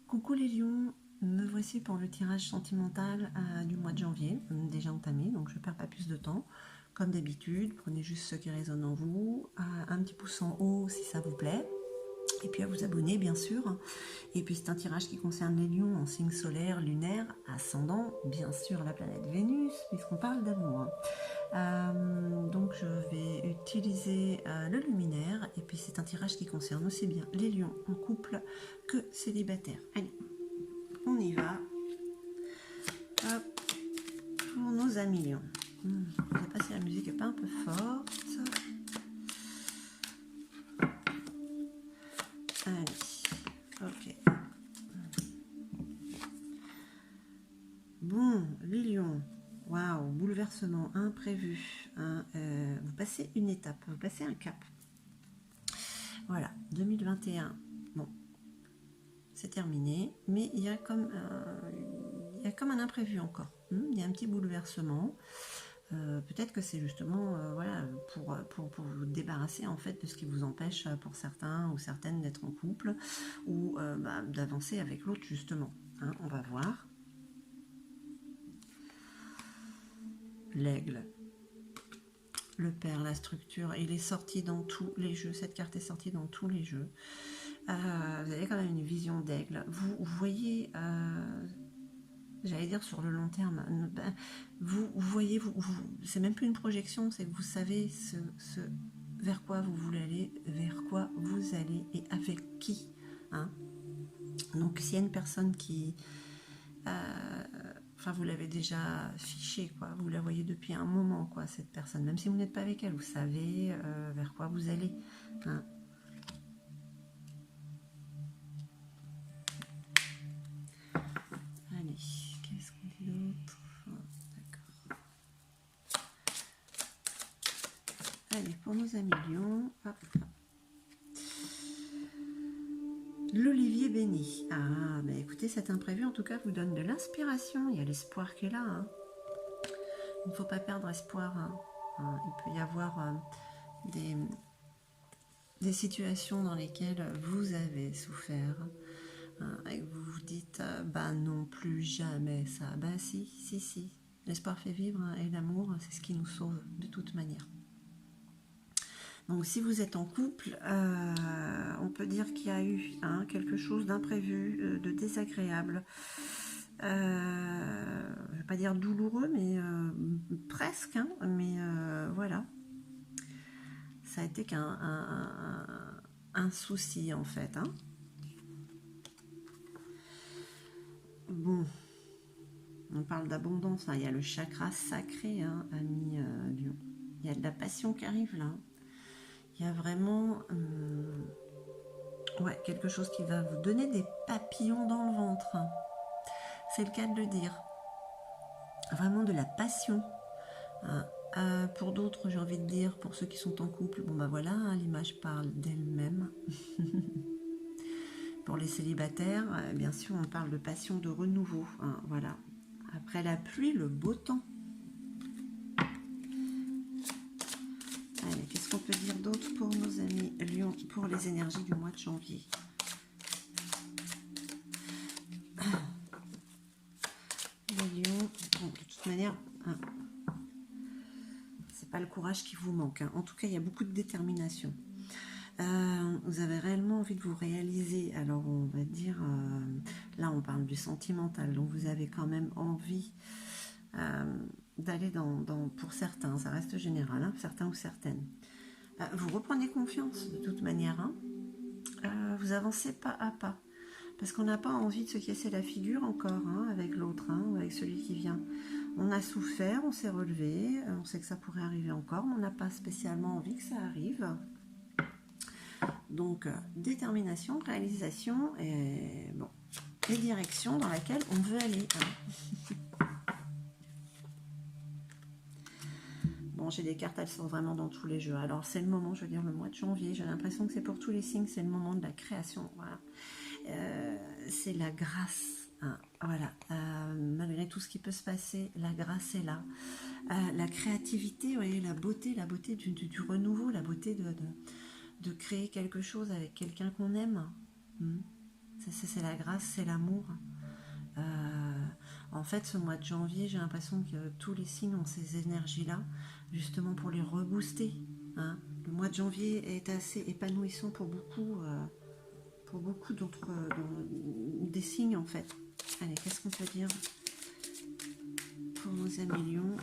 Coucou les lions, me voici pour le tirage sentimental du mois de janvier, déjà entamé, donc je ne perds pas plus de temps. Comme d'habitude, prenez juste ce qui résonne en vous, un petit pouce en haut si ça vous plaît, et puis à vous abonner bien sûr. Et puis c'est un tirage qui concerne les lions en signe solaire, lunaire, ascendant, bien sûr la planète Vénus, puisqu'on parle d'amour. Donc je vais utiliser le luminaire, et puis c'est un tirage qui concerne aussi bien les lions en couple que célibataires. Allez, on y va. Hop, pour nos amis lions. Je ne sais pas si la musique n'est pas un peu forte. Allez, ok. Bon, les lions. Waouh, bouleversement, imprévu. Vous passez une étape, vous passez un cap. Voilà, 2021. Bon, c'est terminé, mais il y a comme un imprévu encore. Il y a un petit bouleversement. Peut-être que c'est justement voilà, pour vous débarrasser en fait de ce qui vous empêche pour certains ou certaines d'être en couple ou d'avancer avec l'autre justement. On va voir. L'aigle, le père, la structure, il est sorti dans tous les jeux. Cette carte est sortie dans tous les jeux. Vous avez quand même une vision d'aigle. Vous voyez, j'allais dire sur le long terme, vous voyez, c'est même plus une projection, c'est que vous savez vers quoi vous voulez aller, vers quoi vous allez et avec qui. Donc s'il y a une personne qui... vous l'avez déjà fichée, quoi. Vous la voyez depuis un moment, quoi, cette personne. Même si vous n'êtes pas avec elle, vous savez vers quoi vous allez. Allez, qu'est-ce qu'on dit d'autre? D'accord. Allez, pour nos amis lions, l'olivier béni. Écoutez, cet imprévu, en tout cas, vous donne de l'inspiration. Il y a l'espoir qui est là. Il ne faut pas perdre espoir. Il peut y avoir des situations dans lesquelles vous avez souffert. Et vous vous dites, non, plus jamais ça. Si. L'espoir fait vivre et l'amour, c'est ce qui nous sauve de toute manière. Donc si vous êtes en couple, on peut dire qu'il y a eu quelque chose d'imprévu, de désagréable. Je ne vais pas dire douloureux, mais presque. Mais voilà. Ça a été un souci en fait. Bon, on parle d'abondance. Il y a le chakra sacré, ami lion. Il y a de la passion qui arrive là. Il y a vraiment quelque chose qui va vous donner des papillons dans le ventre. C'est le cas de le dire. Vraiment de la passion. Pour d'autres, j'ai envie de dire, pour ceux qui sont en couple, voilà, l'image parle d'elle-même. Pour les célibataires, bien sûr, on parle de passion, de renouveau. Voilà. Après la pluie, le beau temps. Allez, qu'est-ce qu'on peut dire d'autre pour nos amis Lions, pour les énergies du mois de janvier? Les lions, de toute manière, c'est pas le courage qui vous manque. En tout cas, il y a beaucoup de détermination. Vous avez réellement envie de vous réaliser. Alors, on va dire, là, on parle du sentimental. Donc, vous avez quand même envie d'aller pour certains, ça reste général, certains ou certaines. Vous reprenez confiance de toute manière. Vous avancez pas à pas. Parce qu'on n'a pas envie de se casser la figure encore avec l'autre, ou avec celui qui vient. On a souffert, on s'est relevé, on sait que ça pourrait arriver encore, mais on n'a pas spécialement envie que ça arrive. Donc, détermination, réalisation et les directions dans lesquelles on veut aller. Bon, j'ai des cartes, elles sont vraiment dans tous les jeux. Alors, c'est le moment, je veux dire, le mois de janvier, j'ai l'impression que c'est pour tous les signes, c'est le moment de la création. Voilà. C'est la grâce. Voilà. Malgré tout ce qui peut se passer, la grâce est là. La créativité, vous voyez, la beauté du renouveau, la beauté de créer quelque chose avec quelqu'un qu'on aime. C'est la grâce, c'est l'amour. En fait, ce mois de janvier, j'ai l'impression que tous les signes ont ces énergies-là, justement pour les rebooster. Hein. Le mois de janvier est assez épanouissant pour beaucoup d'autres des signes, en fait. Allez, qu'est-ce qu'on peut dire pour nos amis lions?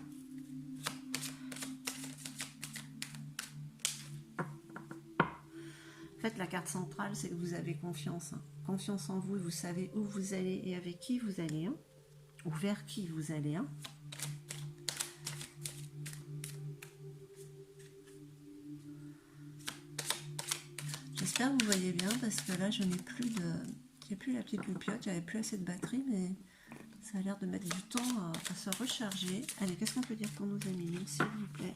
En fait, la carte centrale, c'est que vous avez confiance. Hein. Confiance en vous, vous savez où vous allez et avec qui vous allez. Hein. Ou vers qui vous allez. Hein. J'espère que vous voyez bien parce que là, je n'ai plus de... J'ai plus la petite loupiote, j'avais plus assez de batterie, mais ça a l'air de mettre du temps à se recharger. Allez, qu'est-ce qu'on peut dire pour nos amis, s'il vous plaît?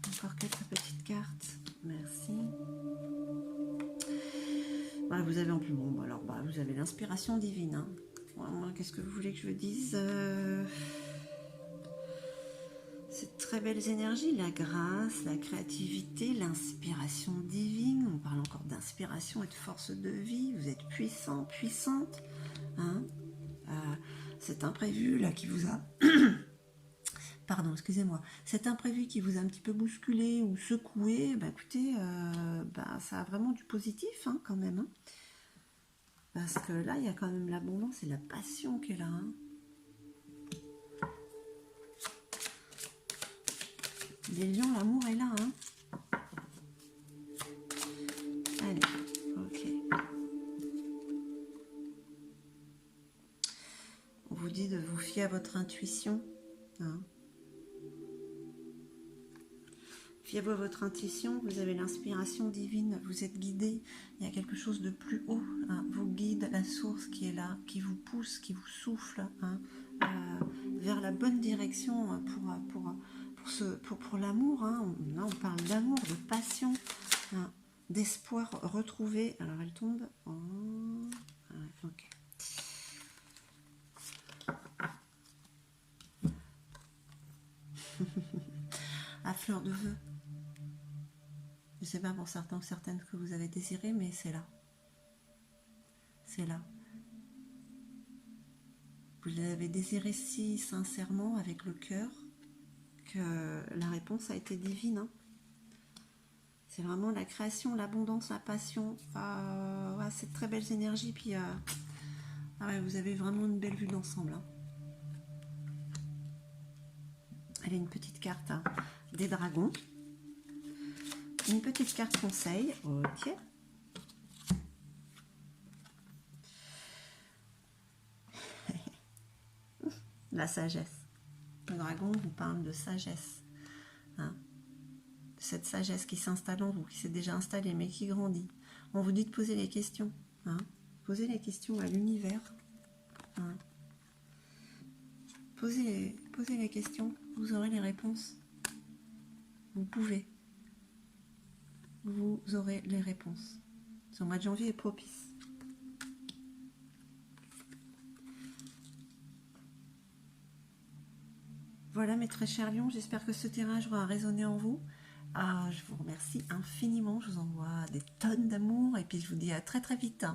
Encore quelques petites cartes. Merci. Voilà, vous avez en plus bon, alors vous avez l'inspiration divine. Hein. Moi, qu'est-ce que vous voulez que je vous dise? C'est très belles énergies, la grâce, la créativité, l'inspiration divine. On parle encore d'inspiration et de force de vie. Vous êtes puissant, puissante. Hein. Cet imprévu là qui vous a... Pardon, excusez-moi. Cet imprévu qui vous a un petit peu bousculé ou secoué, écoutez, ça a vraiment du positif hein, quand même. Hein. Parce que là, il y a quand même l'abondance et la passion qui est là. Hein. Les lions, l'amour est là. Hein. Allez, ok. On vous dit de vous fier à votre intuition. Hein. Fiez-vous à votre intuition, vous avez l'inspiration divine, vous êtes guidé, il y a quelque chose de plus haut, hein, vous guide la source qui est là, qui vous pousse, qui vous souffle hein, vers la bonne direction pour l'amour. Hein. Là, on parle d'amour, de passion, hein, d'espoir retrouvé. Alors, elle tombe en... ok. À fleur de vœux. Je ne sais pas pour certains ou certaines que vous avez désiré, mais c'est là. C'est là. Vous l'avez désiré si sincèrement, avec le cœur, que la réponse a été divine. Hein. C'est vraiment la création, l'abondance, la passion. Ouais, c'est de très belles énergies. Puis, ouais, vous avez vraiment une belle vue d'ensemble. Hein. Allez, une petite carte hein, des dragons. Une petite carte conseil. Ok. La sagesse. Le dragon vous parle de sagesse. Hein. Cette sagesse qui s'installe en vous, qui s'est déjà installée, mais qui grandit. On vous dit de poser les questions. Hein. Posez les questions à l'univers. Hein. Posez les questions, vous aurez les réponses. Vous pouvez. Vous aurez les réponses. Ce mois de janvier est propice. Voilà mes très chers lions, j'espère que ce tirage aura résonné en vous. Je vous remercie infiniment, je vous envoie des tonnes d'amour et puis je vous dis à très très vite.